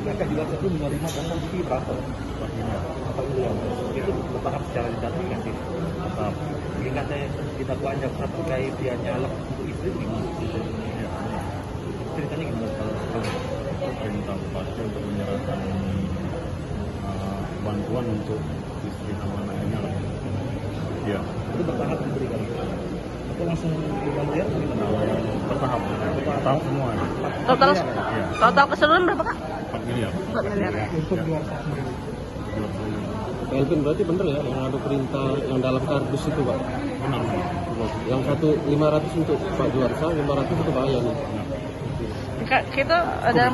Mereka juga perlu menerima konsumsi berapa? Itu bertahap secara negatif. Tetap. Jika kita banyak satu kali dia nyalak untuk istri gimana? Ceritanya gimana kalau Perintah bupati untuk menyerahkan bantuan untuk istri sama anaknya lah. Ya, itu bertahap diberikan? Atau langsung dibayar? bertahap semua. Total keseluruhan berapa, Kak? 4 miliar. 4 miliar. Untuk luar Elvin berarti bener ya yang ada perintah yang dalam kardus itu Pak? Benar. Yang 500 untuk Pak Juarsa, 500 untuk Pak Ayah nih. Kak, kita ada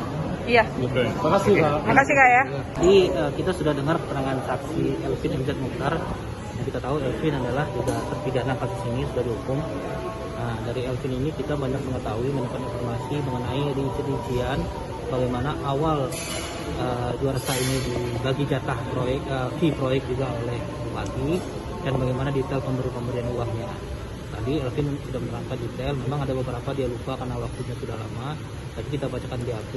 iya. Oke. Makasih Pak. Makasih Kak ya. Jadi kita sudah dengar keterangan saksi Elvin MZ Mukhtar. Yang kita tahu Elvin adalah juga terpidana kasus ini, sudah dihukum. Nah, dari Elvin ini kita banyak mengetahui, mendapat informasi mengenai rincian bagaimana awal Juarsa ini dibagi jatah proyek, fee proyek juga oleh bupati, dan bagaimana detail pemberian uangnya. Tadi Elvin sudah menerangkan detail, memang ada beberapa dia lupa karena waktunya sudah lama, tapi kita bacakan BAP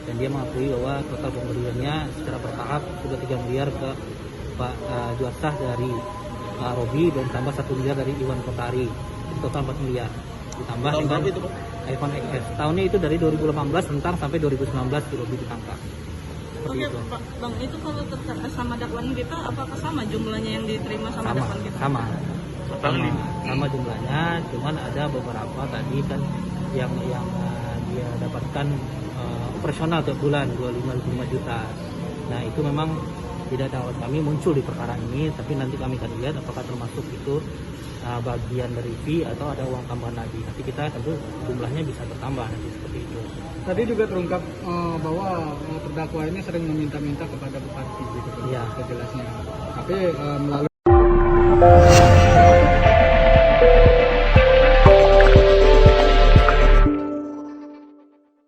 dan dia mengakui bahwa total pemberiannya secara bertahap sudah 3 miliar ke Pak Juarsa dari Robi dan tambah 1 miliar dari Iwan Kotari, total 4 miliar. Ditambah dengan iPhone XS. Tahunnya itu dari 2018 tentang sampai 2019 di Robi ditangkap. Oke, Pak, Bang, itu kalau terkait sama dakwaan kita, apakah sama jumlahnya yang diterima sama dakwaan kita? Sama jumlahnya, cuman ada beberapa tadi kan yang dia dapatkan operasional tiap bulan 25 juta. Nah itu memang tidak dapat kami muncul di perkara ini, tapi nanti kami akan lihat apakah termasuk itu bagian dari fee atau ada uang tambahan lagi. Tapi kita tentu jumlahnya bisa bertambah nanti seperti itu. Tadi juga terungkap bahwa terdakwa ini sering meminta-minta kepada bupati gitu. Iya. Jelasnya. Tapi melalui